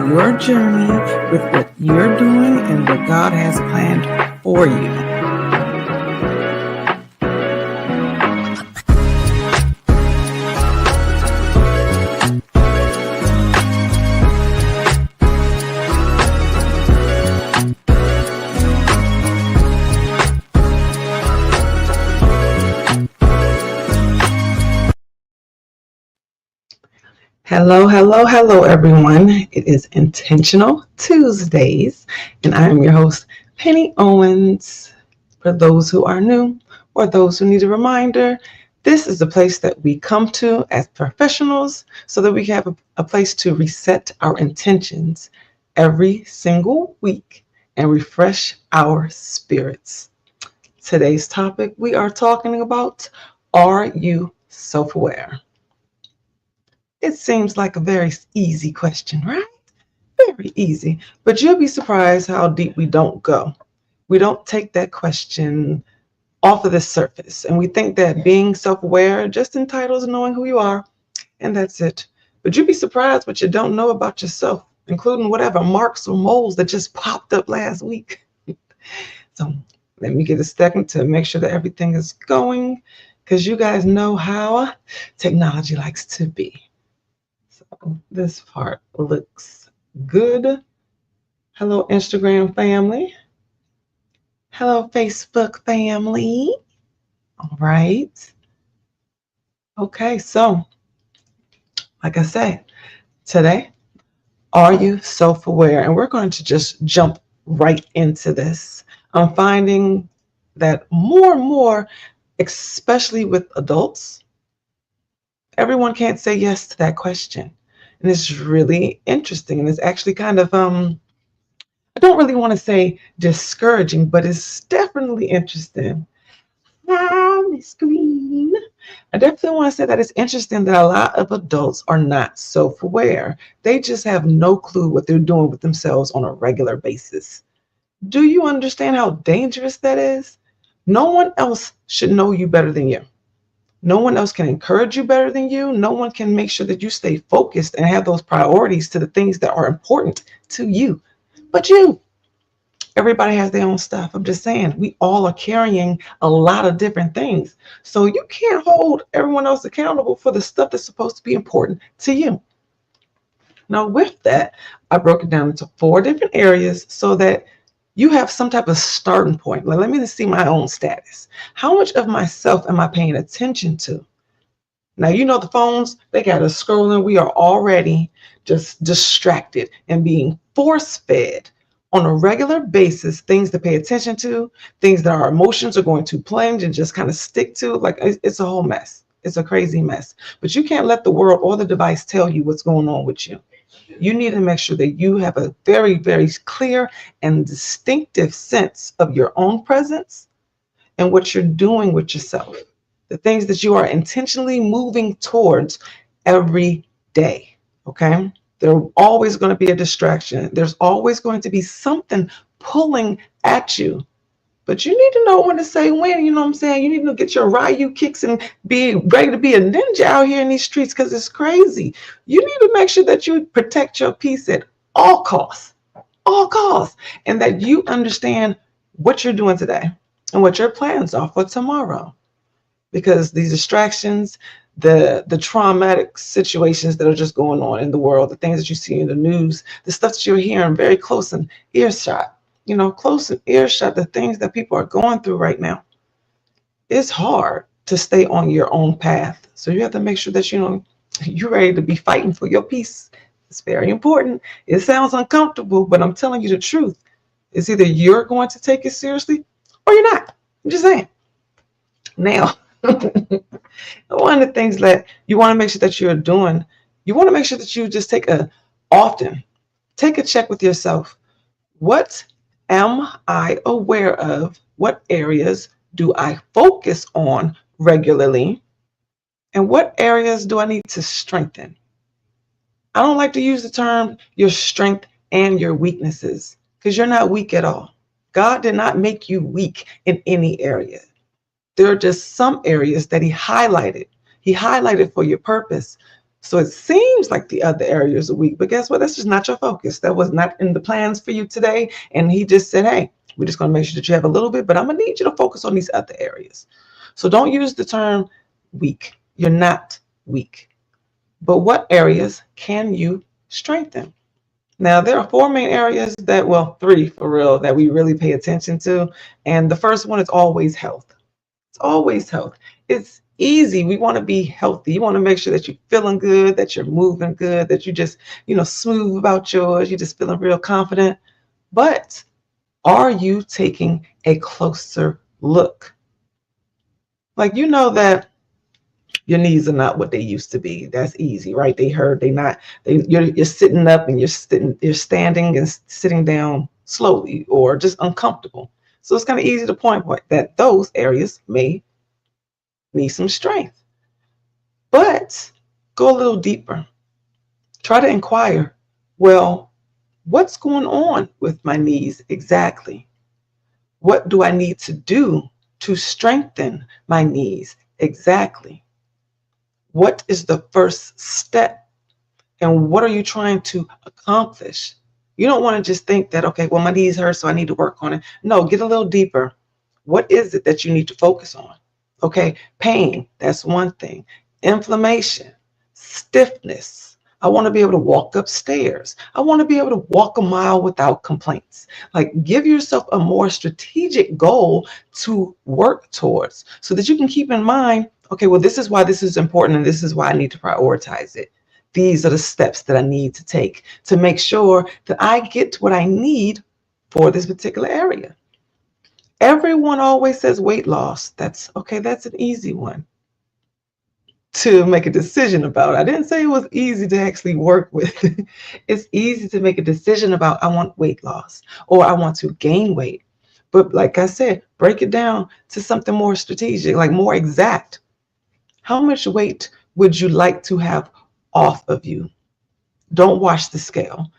your journey with what you're doing and what God has planned for you. Hello, everyone. It is Intentional Tuesdays, and I am your host, Penny Owens. For those who are new or those who need a reminder, this is the place that we come to as professionals so that we have a place to reset our intentions every single week and refresh our spirits. Today's topic, we are talking about, are you self-aware? It seems like a very easy question, right? Very easy. But you'll be surprised how deep we don't go. We don't take that question off of the surface. And we think that being self-aware just entitles knowing who you are, and that's it. But you'll be surprised what you don't know about yourself, including whatever marks or moles that just popped up last week. So let me get a second to make sure that everything is going, because you guys know how technology likes to be. So this part looks good. Hello, Instagram family. Hello, Facebook family. All right. Okay, so like I said, today, are you self-aware? And we're going to just jump right into this. I'm finding that more and more, especially with adults, everyone can't say yes to that question. And it's really interesting. And it's actually kind of, I don't really want to say discouraging, but it's definitely interesting. Hi, Miss Green. I definitely want to say that it's interesting that a lot of adults are not self-aware. They just have no clue what they're doing with themselves on a regular basis. Do you understand how dangerous that is? No one else should know you better than you. No one else can encourage you better than you. No one can make sure that you stay focused and have those priorities to the things that are important to you. But you, everybody has their own stuff. I'm just saying, we all are carrying a lot of different things. So you can't hold everyone else accountable for the stuff that's supposed to be important to you. Now, with that, I broke it down into 4 different areas so that you have some type of starting point. Let me just see my own status. How much of myself am I paying attention to? Now, you know the phones, they got us scrolling. We are already just distracted and being force-fed on a regular basis, things to pay attention to, things that our emotions are going to plunge and just kind of stick to. Like, it's a whole mess. It's a crazy mess. But you can't let the world or the device tell you what's going on with you. You need to make sure that you have a very, very clear and distinctive sense of your own presence and what you're doing with yourself. The things that you are intentionally moving towards every day, okay? There's always going to be a distraction. There's always going to be something pulling at you. But you need to know when to say when, you know what I'm saying? You need to get your Ryu kicks and be ready to be a ninja out here in these streets because it's crazy. You need to make sure that you protect your peace at all costs, and that you understand what you're doing today and what your plans are for tomorrow. Because these distractions, the traumatic situations that are just going on in the world, the things that you see in the news, the stuff that you're hearing very close in earshot, close in earshot, the things that people are going through right now. It's hard to stay on your own path. So you have to make sure that, you're ready to be fighting for your peace. It's very important. It sounds uncomfortable, but I'm telling you the truth. It's either you're going to take it seriously or you're not. I'm just saying. Now, one of the things that you want to make sure that you're doing, you want to make sure that you just take a check with yourself. What am I aware of? What areas do I focus on regularly? And what areas do I need to strengthen? I don't like to use the term your strength and your weaknesses because you're not weak at all. God did not make you weak in any area. There are just some areas that he highlighted. He highlighted for your purpose So it seems like the other areas are weak, but guess what? That's just not your focus. That was not in the plans for you today. And he just said, hey, we're just going to make sure that you have a little bit, but I'm going to need you to focus on these other areas. So don't use the term weak. You're not weak. But what areas can you strengthen? Now, there are four main areas that, well, three for real, that we really pay attention to. And the first one is always health. It's always health. It's easy. We want to be healthy. You want to make sure that you're feeling good, that you're moving good, that you just, smooth about yours. You're just feeling real confident. But are you taking a closer look? Like, that your knees are not what they used to be. That's easy, right? They hurt. They not. You're sitting up and you're standing and sitting down slowly or just uncomfortable. So it's kind of easy to point that those areas may need some strength. But go a little deeper. Try to inquire, well, what's going on with my knees exactly? What do I need to do to strengthen my knees exactly? What is the first step? And what are you trying to accomplish? You don't want to just think that, okay, well, my knees hurt, so I need to work on it. No, get a little deeper. What is it that you need to focus on? Okay, pain, that's one thing. Inflammation, stiffness. I want to be able to walk upstairs. I want to be able to walk a mile without complaints. Like, give yourself a more strategic goal to work towards so that you can keep in mind, okay, well, this is why this is important and this is why I need to prioritize it. These are the steps that I need to take to make sure that I get what I need for this particular area. Everyone always says weight loss. That's okay, that's an easy one to make a decision about. I didn't say it was easy to actually work with. It's easy to make a decision about I want weight loss or I want to gain weight. But like I said, break it down to something more strategic, like more exact. How much weight would you like to have off of you? Don't wash the scale.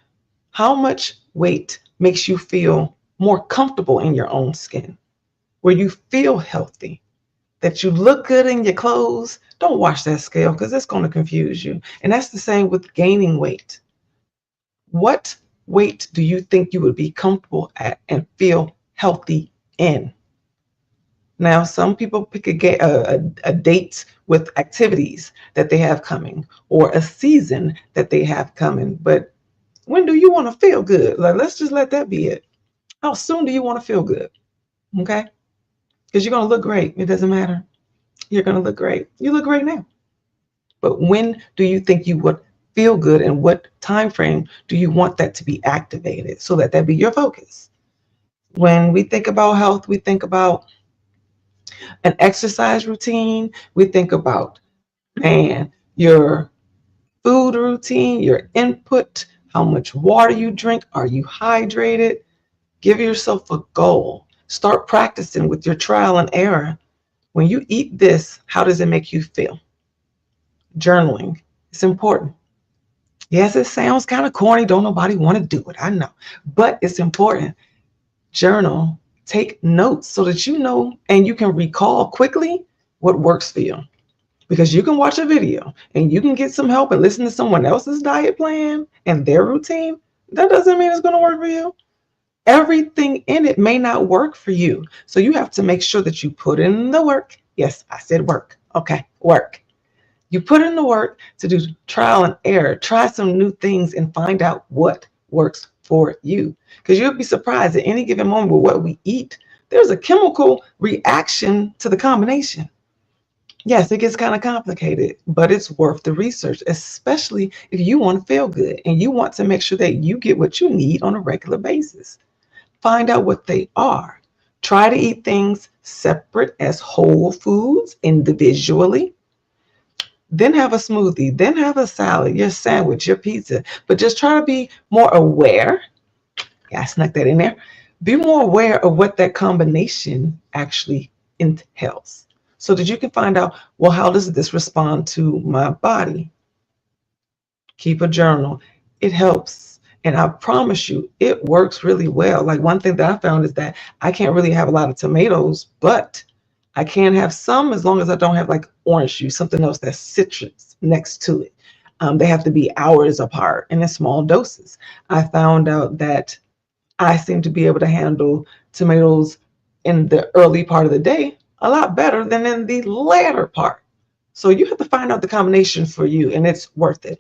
How much weight makes you feel more comfortable in your own skin, where you feel healthy, that you look good in your clothes? Don't wash that scale because it's going to confuse you. And that's the same with gaining weight. What weight do you think you would be comfortable at and feel healthy in? Now, some people pick a date with activities that they have coming or a season that they have coming. But when do you want to feel good? Like, let's just let that be it. How soon do you want to feel good? Okay? Because you're going to look great. It doesn't matter. You're going to look great. You look great now. But when do you think you would feel good, and what time frame do you want that to be activated so that be your focus? When we think about health, we think about an exercise routine. We think about, man, your food routine, your input, how much water you drink, are you hydrated? Give yourself a goal. Start practicing with your trial and error. When you eat this, how does it make you feel? Journaling is important. Yes, it sounds kind of corny. Don't nobody want to do it. I know. But it's important. Journal. Take notes so that you know and you can recall quickly what works for you. Because you can watch a video and you can get some help and listen to someone else's diet plan and their routine. That doesn't mean it's going to work for you. Everything in it may not work for you. So you have to make sure that you put in the work. Yes, I said work. Okay, work. You put in the work to do trial and error. Try some new things and find out what works for you. Because you'll be surprised at any given moment with what we eat. There's a chemical reaction to the combination. Yes, it gets kind of complicated, but it's worth the research, especially if you want to feel good and you want to make sure that you get what you need on a regular basis. Find out what they are. Try to eat things separate as whole foods individually. Then have a smoothie, then have a salad, your sandwich, your pizza. But just try to be more aware. Yeah, I snuck that in there. Be more aware of what that combination actually entails so that you can find out, well, how does this respond to my body? Keep a journal. It helps. And I promise you, it works really well. Like, one thing that I found is that I can't really have a lot of tomatoes, but I can have some as long as I don't have like orange juice, something else that's citrus next to it. They have to be hours apart and in small doses. I found out that I seem to be able to handle tomatoes in the early part of the day a lot better than in the latter part. So you have to find out the combination for you, and it's worth it.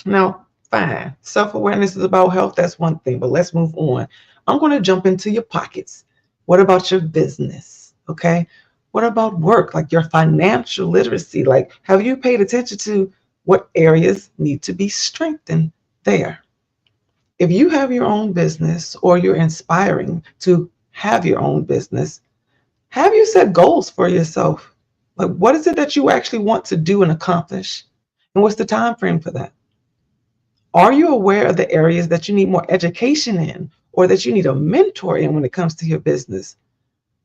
Now, fine, self awareness is about health. That's one thing, but let's move on. I'm going to jump into your pockets. What about your business? Okay. What about work, like your financial literacy? Like, have you paid attention to what areas need to be strengthened there? If you have your own business or you're inspiring to have your own business, have you set goals for yourself? Like, what is it that you actually want to do and accomplish? And what's the time frame for that? Are you aware of the areas that you need more education in or that you need a mentor in when it comes to your business?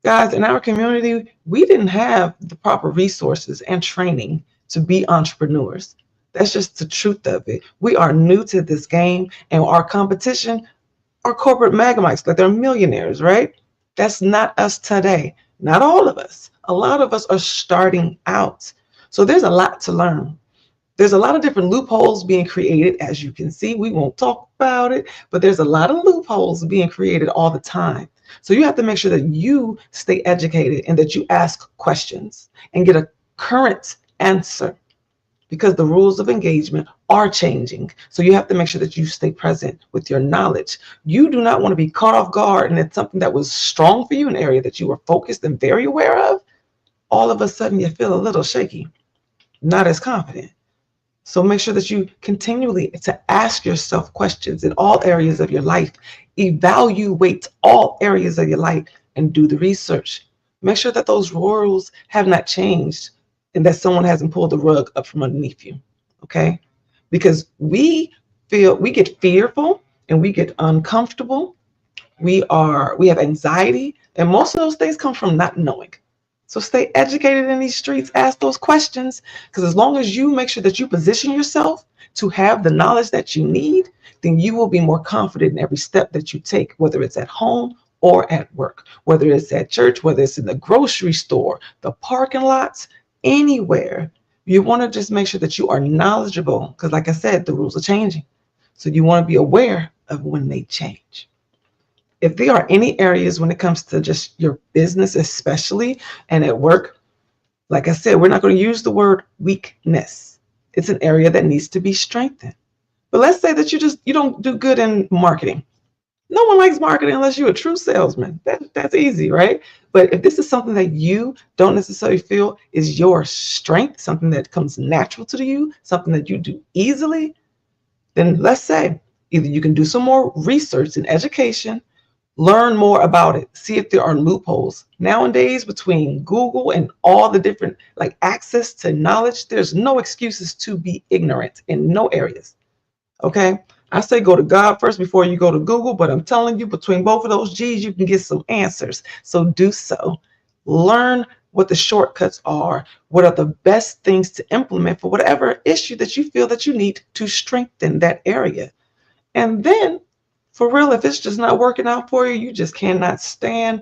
Guys, in our community, we didn't have the proper resources and training to be entrepreneurs. That's just the truth of it. We are new to this game, and our competition are corporate magamites, like they're millionaires, right? That's not us today. Not all of us. A lot of us are starting out. So there's a lot to learn. There's a lot of different loopholes being created. As you can see, we won't talk about it, but there's a lot of loopholes being created all the time. So you have to make sure that you stay educated and that you ask questions and get a current answer, because the rules of engagement are changing. So you have to make sure that you stay present with your knowledge. You do not want to be caught off guard, and it's something that was strong for you, an area that you were focused and very aware of. All of a sudden, you feel a little shaky, not as confident. So make sure that you continually to ask yourself questions in all areas of your life. Evaluate all areas of your life and do the research. Make sure that those rules have not changed and that someone hasn't pulled the rug up from underneath you. Okay? Because we get fearful and we get uncomfortable. We have anxiety, and most of those things come from not knowing. So stay educated in these streets, ask those questions, because as long as you make sure that you position yourself to have the knowledge that you need, then you will be more confident in every step that you take, whether it's at home or at work, whether it's at church, whether it's in the grocery store, the parking lots, anywhere. You want to just make sure that you are knowledgeable, because like I said, the rules are changing. So you want to be aware of when they change. If there are any areas when it comes to just your business, especially and at work, like I said, we're not going to use the word weakness. It's an area that needs to be strengthened. But let's say that you don't do good in marketing. No one likes marketing unless you're a true salesman. That's easy, right? But if this is something that you don't necessarily feel is your strength, something that comes natural to you, something that you do easily, then let's say either you can do some more research and education, learn more about it, see if there are loopholes. Nowadays, between Google and all the different like access to knowledge, there's no excuses to be ignorant in no areas. Okay. I say go to God first before you go to Google, but I'm telling you, between both of those G's, you can get some answers. So do so. Learn what the shortcuts are. What are the best things to implement for whatever issue that you feel that you need to strengthen that area. And then, for real, if it's just not working out for you, you just cannot stand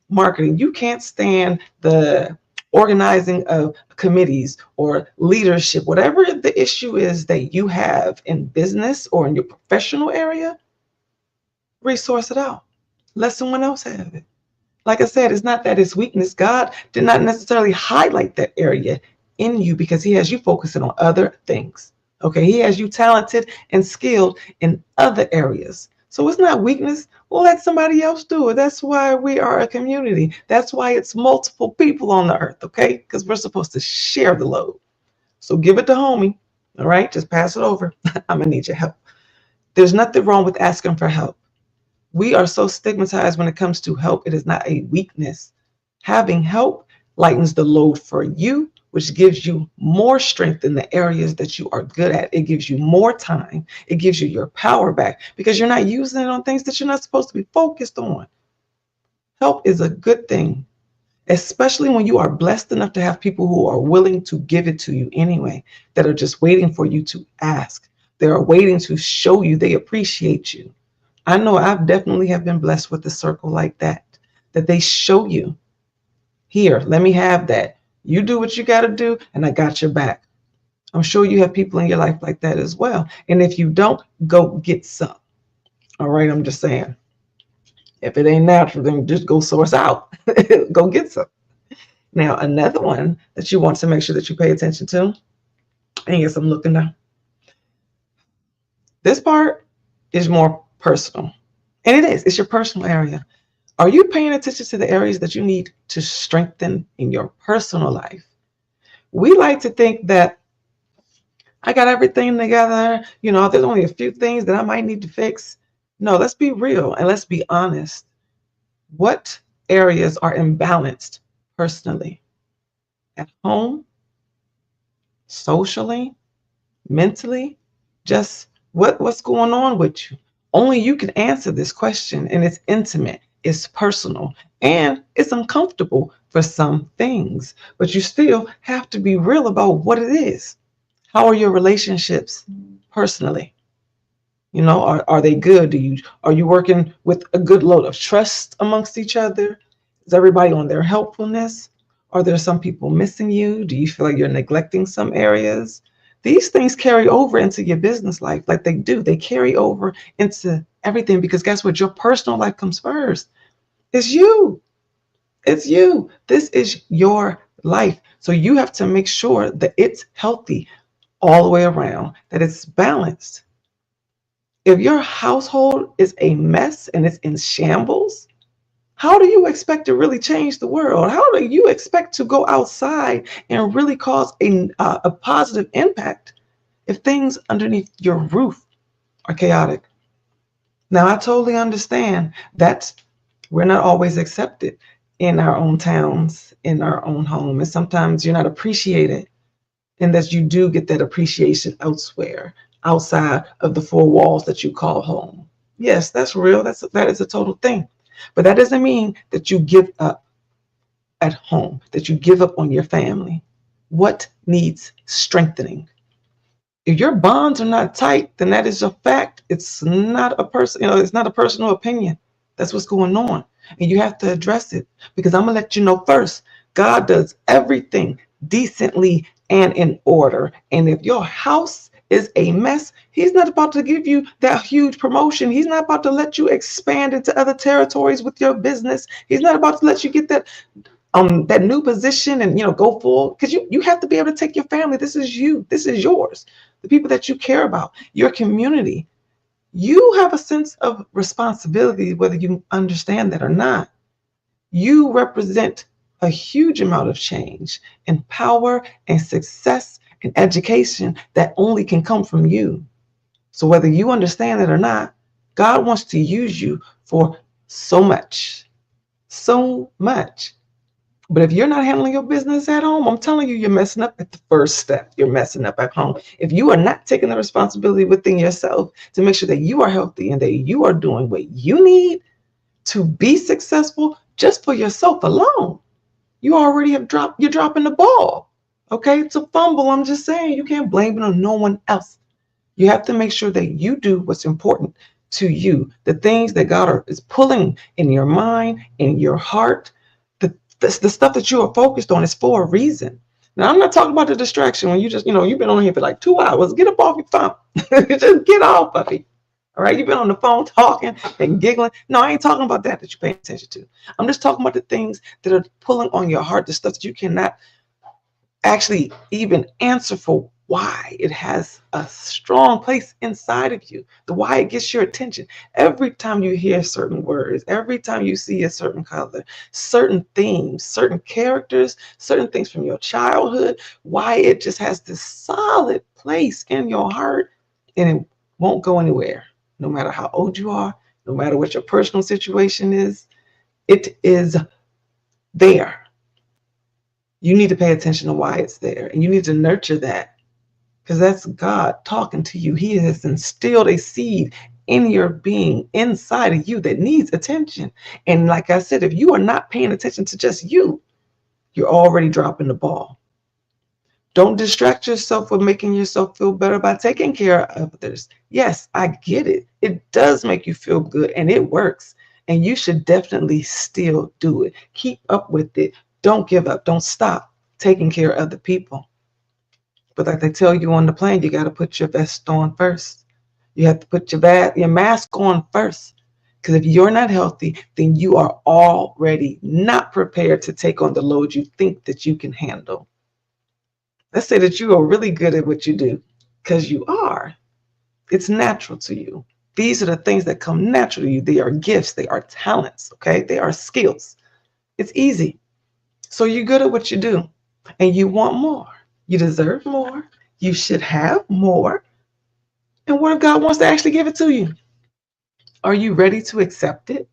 marketing. You can't stand the organizing of committees or leadership, whatever the issue is that you have in business or in your professional area, resource it out. Let someone else have it. Like I said, it's not that it's weakness. God did not necessarily highlight that area in you because He has you focusing on other things. Okay, He has you talented and skilled in other areas. So it's not weakness. Well, let somebody else do it. That's why we are a community. That's why it's multiple people on the earth, okay? Because we're supposed to share the load. So give it to homie, all right? Just pass it over. I'm going to need your help. There's nothing wrong with asking for help. We are so stigmatized when it comes to help. It is not a weakness. Having help lightens the load for you, which gives you more strength in the areas that you are good at. It gives you more time. It gives you your power back because you're not using it on things that you're not supposed to be focused on. Help is a good thing, especially when you are blessed enough to have people who are willing to give it to you anyway, that are just waiting for you to ask. They are waiting to show you they appreciate you. I know I've definitely have been blessed with a circle like that, that they show you, here, let me have that. You do what you got to do, and I got your back. I'm sure you have people in your life like that as well. And if you don't, go get some. All right, I'm just saying. If it ain't natural, then just go source out. Go get some. Now, another one that you want to make sure that you pay attention to, and yes, I'm looking now. This part is more personal. And it is, it's your personal area. Are you paying attention to the areas that you need to strengthen in your personal life? We like to think that I got everything together. There's only a few things that I might need to fix. No, let's be real and let's be honest. What areas are imbalanced personally? At home, socially, mentally? Just what's going on with you? Only you can answer this question, and it's intimate, it's personal, and it's uncomfortable for some things. But you still have to be real about what it is. How are your relationships personally? Are they good? Are you working with a good load of trust amongst each other? Is everybody on their helpfulness? Are there some people missing you? Do you feel like you're neglecting some areas? These things carry over into your business life, like they do. They carry over into everything because guess what? Your personal life comes first. It's you. It's you. This is your life. So you have to make sure that it's healthy all the way around, that it's balanced. If your household is a mess and it's in shambles, how do you expect to really change the world? How do you expect to go outside and really cause a positive impact if things underneath your roof are chaotic? Now, I totally understand that we're not always accepted in our own towns, in our own home, and sometimes you're not appreciated, and that you do get that appreciation elsewhere, outside of the four walls that you call home. Yes, that's real. That is a total thing. But that doesn't mean that you give up at home, that you give up on your family. What needs strengthening? If your bonds are not tight, then that is a fact. It's not a person, it's not a personal opinion. That's what's going on. And you have to address it because I'm going to let you know first, God does everything decently and in order. And if your house is a mess, he's not about to give you that huge promotion. He's not about to let you expand into other territories with your business. He's not about to let you get that new position and go full, because you have to be able to take your family. This is you. This is yours. The people that you care about, your community. You have a sense of responsibility, whether you understand that or not. You represent a huge amount of change and power and success and education that only can come from you. So whether you understand it or not, God wants to use you for so much, so much. But if you're not handling your business at home, I'm telling you, you're messing up at the first step. You're messing up at home. If you are not taking the responsibility within yourself to make sure that you are healthy and that you are doing what you need to be successful just for yourself alone, you already you're dropping the ball. Okay, it's a fumble. I'm just saying, you can't blame it on no one else. You have to make sure that you do what's important to you. The things that God is pulling in your mind, in your heart, the stuff that you are focused on is for a reason. Now, I'm not talking about the distraction when you just, you've been on here for like 2 hours. Get up off your phone. Just get off of it. All right. You've been on the phone talking and giggling. No, I ain't talking about that you're paying attention to. I'm just talking about the things that are pulling on your heart, the stuff that you cannot actually even answer for why it has a strong place inside of you, the why it gets your attention. Every time you hear certain words, every time you see a certain color, certain themes, certain characters, certain things from your childhood, why it just has this solid place in your heart and it won't go anywhere, no matter how old you are, no matter what your personal situation is, it is there. You need to pay attention to why it's there, and you need to nurture that because that's God talking to you. He has instilled a seed in your being, inside of you, that needs attention. And like I said, if you are not paying attention to just you, you're already dropping the ball. Don't distract yourself with making yourself feel better by taking care of others. Yes, I get it. It does make you feel good and it works. And you should definitely still do it. Keep up with it. Don't give up. Don't stop taking care of other people. But like they tell you on the plane, you got to put your vest on first. You have to put your mask on first. Because if you're not healthy, then you are already not prepared to take on the load you think that you can handle. Let's say that you are really good at what you do, because you are. It's natural to you. These are the things that come natural to you. They are gifts, they are talents, okay? They are skills. It's easy. So you're good at what you do and you want more. You deserve more. You should have more. And what if God wants to actually give it to you? Are you ready to accept it?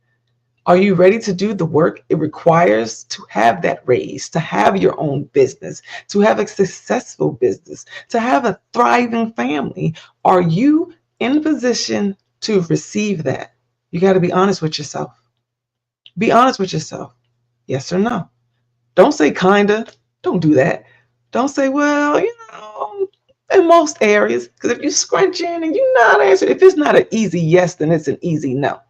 Are you ready to do the work it requires to have that raise, to have your own business, to have a successful business, to have a thriving family? Are you in position to receive that? You got to be honest with yourself. Be honest with yourself. Yes or no? Don't say kinda. Don't do that. Don't say, well, in most areas, because if you scrunch in and you're not answering, if it's not an easy yes, then it's an easy no.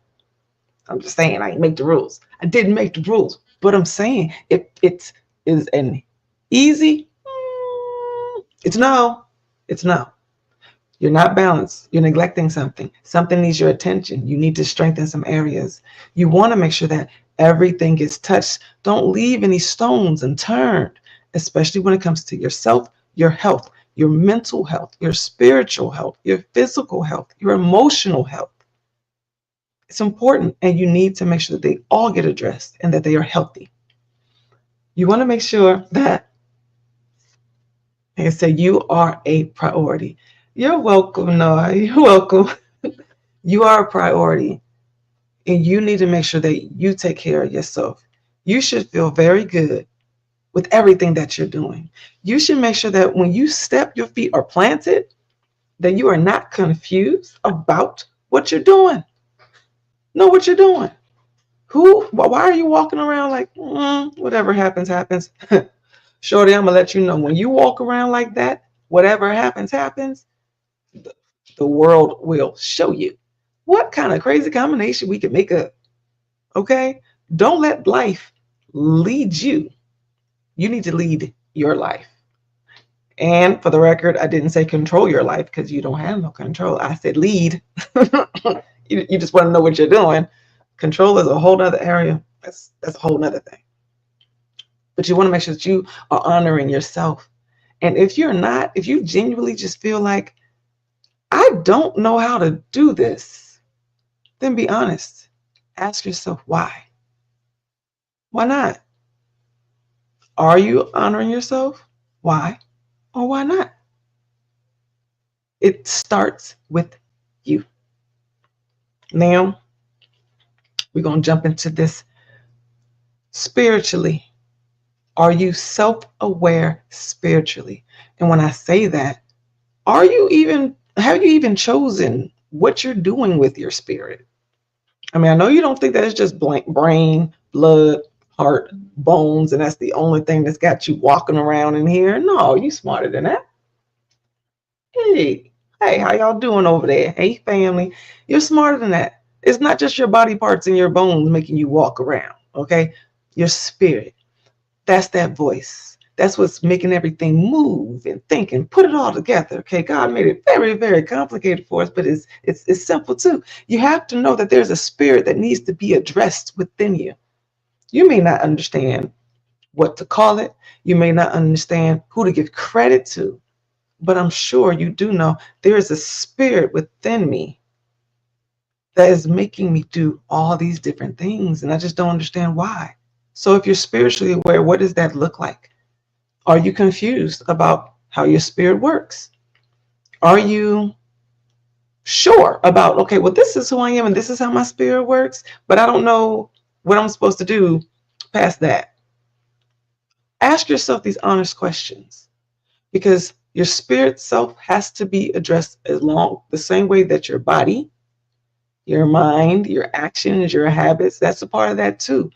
I'm just saying, I didn't make the rules. I didn't make the rules, but I'm saying if it is an easy, it's no. It's no. You're not balanced. You're neglecting something. Something needs your attention. You need to strengthen some areas. You want to make sure that everything gets touched. Don't leave any stones unturned, especially when it comes to yourself, your health, your mental health, your spiritual health, your physical health, your emotional health. It's important, and you need to make sure that they all get addressed and that they are healthy. You want to make sure that, like I said, you are a priority. You're welcome, Noah. You're welcome. You are a priority, and you need to make sure that you take care of yourself. You should feel very good with everything that you're doing. You should make sure that when you step, your feet are planted, that you are not confused about what you're doing. Know what you're doing. Why are you walking around like, whatever happens, happens? Shorty, I'm going to let you know, when you walk around like that, whatever happens, happens, the world will show you what kind of crazy combination we can make up. Okay? Don't let life lead you. You need to lead your life. And for the record, I didn't say control your life, because you don't have no control. I said lead. You just want to know what you're doing. Control is a whole nother area. That's a whole nother thing. But you want to make sure that you are honoring yourself. And if you're not, if you genuinely just feel like, I don't know how to do this, then be honest. Ask yourself why. Why not? Are you honoring yourself? Why or why not? It starts with you. Now, we're going to jump into this spiritually. Are you self-aware spiritually? And when I say that, have you even chosen what you're doing with your spirit? I mean, I know you don't think that it's just blank brain, blood, heart, bones, and that's the only thing that's got you walking around in here. No, you smarter than that. Hey, how y'all doing over there? Hey, family, you're smarter than that. It's not just your body parts and your bones making you walk around, okay? Your spirit. That's that voice. That's what's making everything move and think and put it all together. Okay, God made it very, very complicated for us, but it's simple too. You have to know that there's a spirit that needs to be addressed within you. You may not understand what to call it. You may not understand who to give credit to, but I'm sure you do know there is a spirit within me that is making me do all these different things, and I just don't understand why. So if you're spiritually aware, what does that look like? Are you confused about how your spirit works? Are you sure about, okay, well, this is who I am and this is how my spirit works, but I don't know what I'm supposed to do past that? Ask yourself these honest questions, because your spirit self has to be addressed along the same way that your body, your mind, your actions, your habits, that's a part of that too.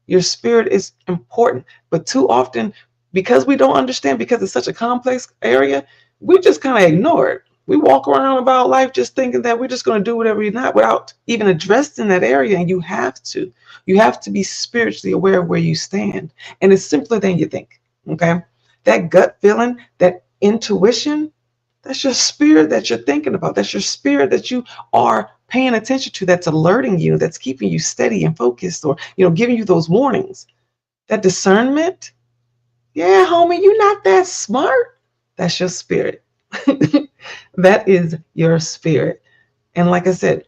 Your spirit is important, but too often, because we don't understand, because it's such a complex area, we just kind of ignore it. We walk around about life just thinking that we're just going to do whatever we're not, without even addressing that area. And you have to. You have to be spiritually aware of where you stand. And it's simpler than you think. Okay? That gut feeling, that intuition, that's your spirit that you're thinking about. That's your spirit that you are paying attention to, that's alerting you, that's keeping you steady and focused, or giving you those warnings. That discernment, yeah, homie, you're not that smart. That's your spirit. That is your spirit. And like I said,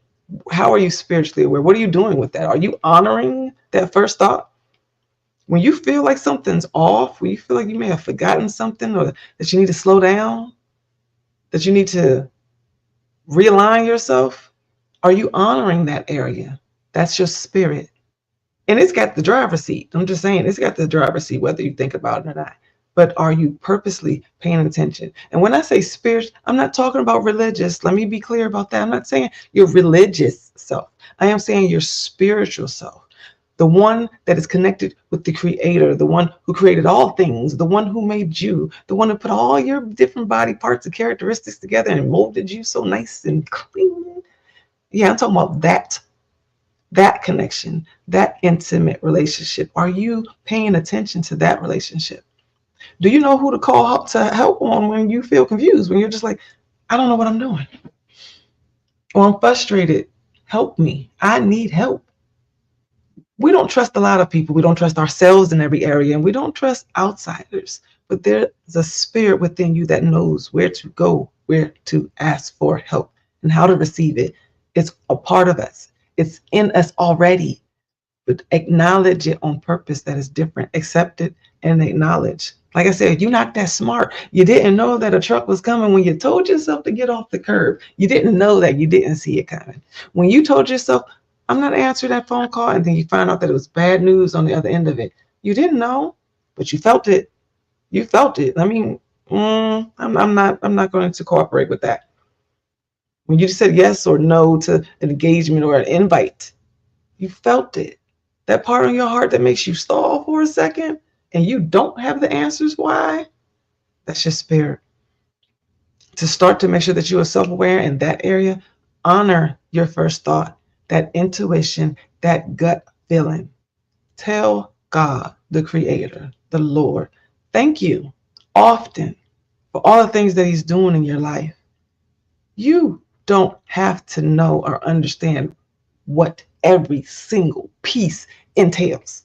how are you spiritually aware? What are you doing with that? Are you honoring that first thought? When you feel like something's off, when you feel like you may have forgotten something, or that you need to slow down, that you need to realign yourself, are you honoring that area? That's your spirit. And it's got the driver's seat. I'm just saying, it's got the driver's seat, whether you think about it or not. But are you purposely paying attention? And when I say spirit, I'm not talking about religious. Let me be clear about that. I'm not saying your religious self. I am saying your spiritual self. The one that is connected with the creator, the one who created all things, the one who made you, the one who put all your different body parts and characteristics together and molded you so nice and clean. Yeah, I'm talking about that connection, that intimate relationship. Are you paying attention to that relationship? Do you know who to call to help on when you feel confused, when you're just like, I don't know what I'm doing, or I'm frustrated? Help me. I need help. We don't trust a lot of people. We don't trust ourselves in every area, and we don't trust outsiders. But there's a spirit within you that knows where to go, where to ask for help, and how to receive it. It's a part of us. It's in us already. But acknowledge it on purpose that is different. Accept it and acknowledge. Like I said, you're not that smart. You didn't know that a truck was coming when you told yourself to get off the curb. You didn't know that. You didn't see it coming. When you told yourself, I'm not answering that phone call, and then you find out that it was bad news on the other end of it. You didn't know, but you felt it. You felt it. I mean, I'm not going to cooperate with that. When you said yes or no to an engagement or an invite, you felt it. That part in your heart that makes you stall for a second and you don't have the answers why, that's your spirit. To start to make sure that you are self-aware in that area, honor your first thought, that intuition, that gut feeling. Tell God, the Creator, the Lord, thank you often for all the things that He's doing in your life. You don't have to know or understand what every single piece entails.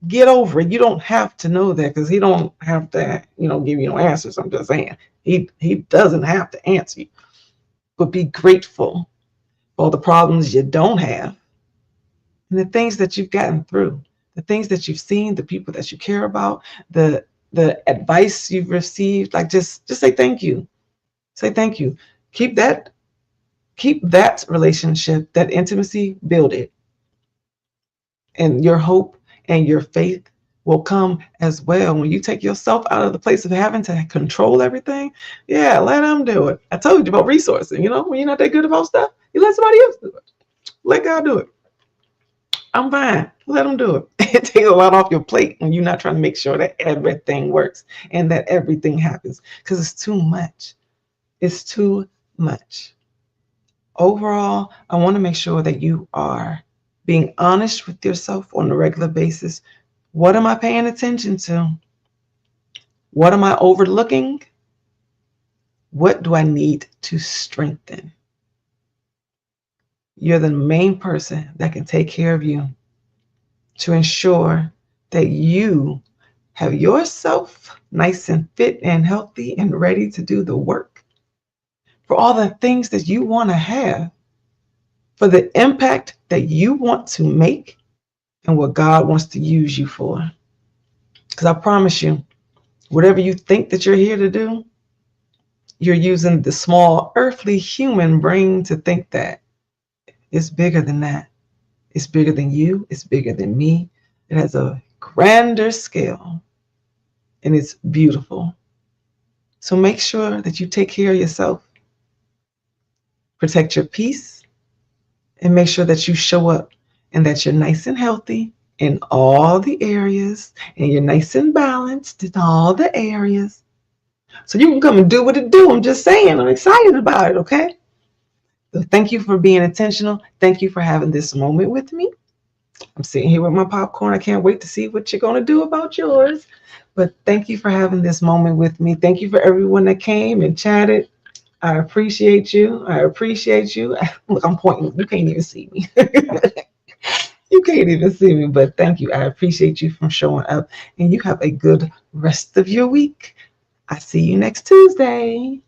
Get over it. You don't have to know that, because He don't have to, give you no answers. I'm just saying, He doesn't have to answer you. But be grateful for all the problems you don't have, and the things that you've gotten through, the things that you've seen, the people that you care about, the advice you've received. Like, just say thank you. Say thank you. Keep that relationship, that intimacy, build it. And your hope and your faith will come as well. When you take yourself out of the place of having to control everything, yeah, let them do it. I told you about resourcing. When you're not that good about stuff, you let somebody else do it. Let God do it. I'm fine. Let them do it. It takes a lot off your plate when you're not trying to make sure that everything works and that everything happens, because it's too much. It's too much. Overall, I want to make sure that you are being honest with yourself on a regular basis. What am I paying attention to? What am I overlooking? What do I need to strengthen? You're the main person that can take care of you, to ensure that you have yourself nice and fit and healthy and ready to do the work for all the things that you want to have, for the impact that you want to make, and what God wants to use you for. Because I promise you, whatever you think that you're here to do, you're using the small earthly human brain to think that. It's bigger than that. It's bigger than you. It's bigger than me. It has a grander scale, and it's beautiful. So make sure that you take care of yourself, protect your peace, and make sure that you show up and that you're nice and healthy in all the areas, and you're nice and balanced in all the areas. So you can come and do what it do. I'm just saying, I'm excited about it, okay? So thank you for being intentional. Thank you for having this moment with me. I'm sitting here with my popcorn. I can't wait to see what you're going to do about yours. But thank you for having this moment with me. Thank you for everyone that came and chatted. I appreciate you. I appreciate you. Look, I'm pointing. You can't even see me. You can't even see me, but thank you. I appreciate you from showing up. And you have a good rest of your week. I see you next Tuesday.